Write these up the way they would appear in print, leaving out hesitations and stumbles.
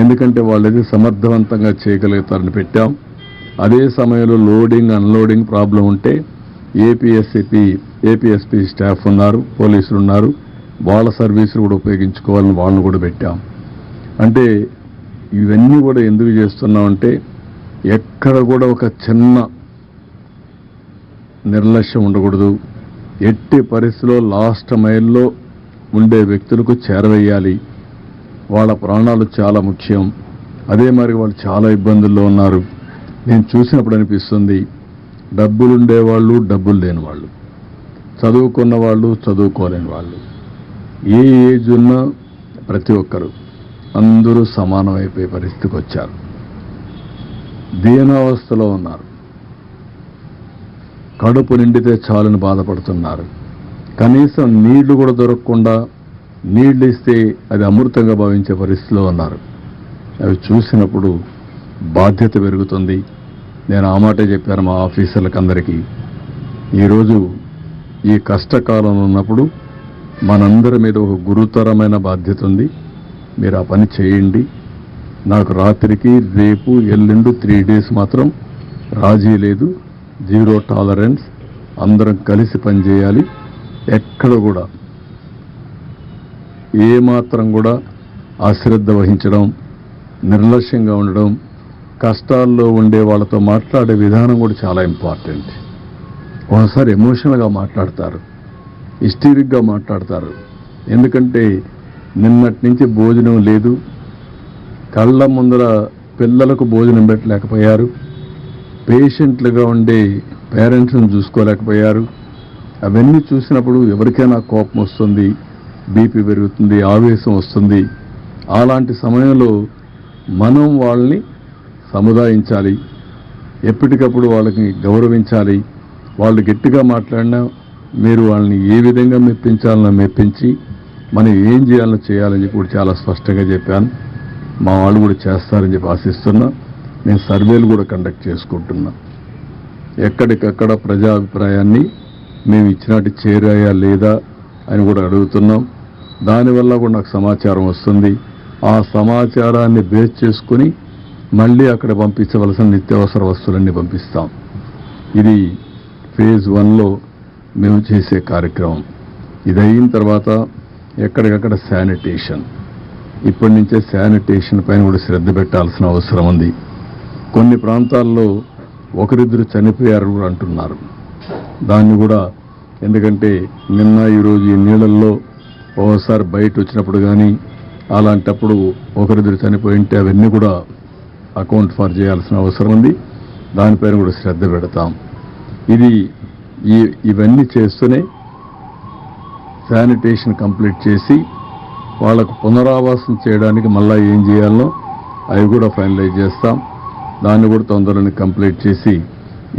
ఎందుకంటే వాళ్ళది సమర్థవంతంగా చేయగలుగుతారని పెట్టాం. అదే సమయంలో లోడింగ్ అన్లోడింగ్ ప్రాబ్లం ఉంటే ఏపీఎస్పీ స్టాఫ్ ఉన్నారు, పోలీసులు ఉన్నారు, వాళ్ళ సర్వీసులు కూడా ఉపయోగించుకోవాలని వాళ్ళని కూడా పెట్టాం. అంటే ఇవన్నీ కూడా ఎందుకు చేస్తున్నామంటే ఎక్కడ కూడా ఒక చిన్న నిర్లక్ష్యం ఉండకూడదు. ఎట్టి పరిస్థితిలో లాస్ట్ మైల్లో ఉండే వ్యక్తులకు చేరవేయాలి. వాళ్ళ ప్రాణాలు చాలా ముఖ్యం. అదే మరి వాళ్ళు చాలా ఇబ్బందుల్లో ఉన్నారు. నేను చూసినప్పుడు అనిపిస్తుంది, డబ్బులుండేవాళ్ళు, డబ్బులు లేని వాళ్ళు, చదువుకున్న వాళ్ళు, చదువుకోలేని వాళ్ళు, ఏ ఏజ్ ఉన్నా ప్రతి ఒక్కరు అందరూ సమానమైపోయే పరిస్థితికి వచ్చారు. దీనావస్థలో ఉన్నారు. కడుపు నిండితే చాలని బాధపడుతున్నారు. కనీసం నీళ్లు కూడా దొరకకుండా నీళ్లు ఇస్తే అది అమృతంగా భావించే పరిస్థితిలో ఉన్నారు. అవి చూసినప్పుడు బాధ్యత పెరుగుతుంది. నేను ఆ మాటే చెప్పాను మా ఆఫీసర్లకు అందరికీ. ఈరోజు ఈ కష్టకాలంలో ఉన్నప్పుడు మనందరి మీద ఒక గురుతరమైన బాధ్యత ఉంది. మీరు ఆ పని చేయండి. నాకు రాత్రికి రేపు ఎల్లుండి 3 days మాత్రం రాజీ లేదు, 0 tolerance. అందరం కలిసి పనిచేయాలి. ఎక్కడ కూడా ఏమాత్రం కూడా అశ్రద్ధ వహించడం, నిర్లక్ష్యంగా ఉండడం, కష్టాల్లో ఉండే వాళ్ళతో మాట్లాడే విధానం కూడా చాలా ఇంపార్టెంట్. ఒకసారి ఎమోషనల్గా మాట్లాడతారు, హిస్టీరిక్గా మాట్లాడతారు. ఎందుకంటే నిన్నటి నుంచి భోజనం లేదు, కళ్ళ ముందర పిల్లలకు భోజనం పెట్టలేకపోయారు, పేషెంట్లుగా ఉండే పేరెంట్స్ని చూసుకోలేకపోయారు. అవన్నీ చూసినప్పుడు ఎవరికైనా కోపం వస్తుంది, బీపీ పెరుగుతుంది, ఆవేశం వస్తుంది. అలాంటి సమయంలో మనం వాళ్ళని సముదాయించాలి, ఎప్పటికప్పుడు వాళ్ళకి గౌరవించాలి. వాళ్ళు గట్టిగా మాట్లాడినా మీరు వాళ్ళని ఏ విధంగా మెప్పించాలన్నా మెప్పించి మనం ఏం చేయాలో చేయాలని చెప్పి కూడా చాలా స్పష్టంగా చెప్పాను. మా వాళ్ళు కూడా చేస్తారని చెప్పి ఆశిస్తున్నా. నేను సర్వేలు కూడా కండక్ట్ చేసుకుంటున్నా. ఎక్కడికక్కడ ప్రజాభిప్రాయాన్ని మేము ఇచ్చినట్టు చేరాయా లేదా అని కూడా అడుగుతున్నాం. దానివల్ల కూడా నాకు సమాచారం వస్తుంది. ఆ సమాచారాన్ని బేస్ చేసుకుని మళ్ళీ అక్కడ పంపించవలసిన నిత్యావసర వస్తువులన్నీ పంపిస్తాం. ఇది phase 1లో మేము చేసే కార్యక్రమం. ఇది అయిన తర్వాత ఎక్కడికక్కడ శానిటేషన్, ఇప్పటి నుంచే శానిటేషన్ పైన కూడా శ్రద్ధ పెట్టాల్సిన అవసరం ఉంది. కొన్ని ప్రాంతాల్లో ఒకరిద్దరు చనిపోయారు కూడా అంటున్నారు. దాన్ని కూడా, ఎందుకంటే నిన్న ఈరోజు ఈ నీళ్ళల్లో ఒకసారి బయట వచ్చినప్పుడు కానీ అలాంటప్పుడు ఒకరిద్దరు చనిపోయింటే అవన్నీ కూడా అకౌంట్ ఫర్ చేయాల్సిన అవసరం ఉంది. దానిపైన కూడా శ్రద్ధ పెడతాం. ఇవన్నీ చేస్తూనే శానిటేషన్ కంప్లీట్ చేసి వాళ్ళకు పునరావాసం చేయడానికి మళ్ళీ ఏం చేయాలనో అవి కూడా ఫైనలైజ్ చేస్తాం. దాన్ని కూడా తొందరని కంప్లీట్ చేసి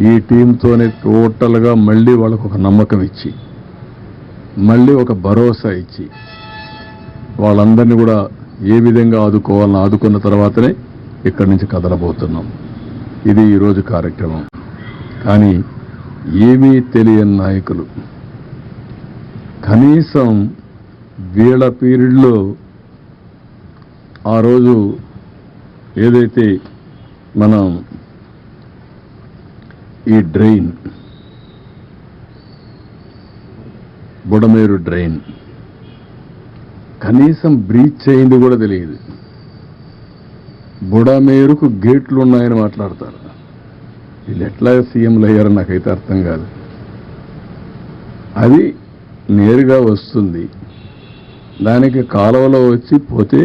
ఈ టీంతోనే టోటల్గా మళ్ళీ వాళ్ళకు ఒక నమ్మకం ఇచ్చి, మళ్ళీ ఒక భరోసా ఇచ్చి వాళ్ళందరినీ కూడా ఏ విధంగా ఆదుకోవాలని ఆదుకున్న తర్వాతనే ఇక్కడి నుంచి కదలబోతున్నాం. ఇది ఈరోజు కార్యక్రమం. కానీ ఏమీ తెలియని నాయకులు కనీసం వీళ్ళ పీరియడ్లో ఆ రోజు ఏదైతే మనం ఈ డ్రైన్, బుడమేరు డ్రైన్ కనీసం బ్రీచ్ అయింది కూడా తెలియదు. బుడమేరుకు గేట్లు ఉన్నాయని మాట్లాడతారు. వీళ్ళు ఎట్లా సీఎంలు అయ్యారో నాకైతే అర్థం కాదు. అది నేరుగా వస్తుంది, దానికి కాలువలో వచ్చి పోతే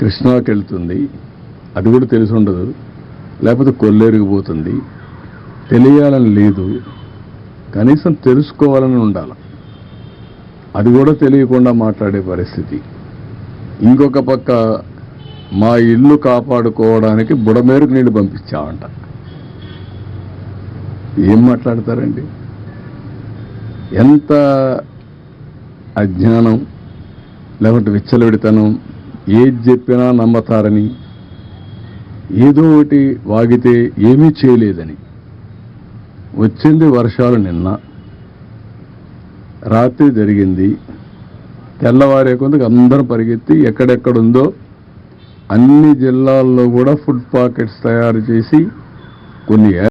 కృష్ణాకి వెళ్తుంది, అది కూడా తెలిసి ఉండదు. లేకపోతే కొల్లేరుకు పోతుంది. తెలియాలని లేదు, కనీసం తెలుసుకోవాలని ఉండాలి. అది కూడా తెలియకుండా మాట్లాడే పరిస్థితి. ఇంకొక పక్క మా ఇల్లు కాపాడుకోవడానికి బుడమేరుకు నీళ్లు పంపించామంట. ఏం మాట్లాడతారండి? ఎంత అజ్ఞానం, లేకపోతే విచ్చలవిడితనం. ఏది చెప్పినా నమ్మతారని, ఏదో ఒకటి వాగితే ఏమీ చేయలేదని. వచ్చింది వర్షాలు నిన్న రాత్రి జరిగింది. తెల్లవారే కొందుకు అందరం పరిగెత్తి ఎక్కడెక్కడుందో అన్ని జిల్లాల్లో కూడా ఫుడ్ పాకెట్స్ తయారు చేసి కొన్ని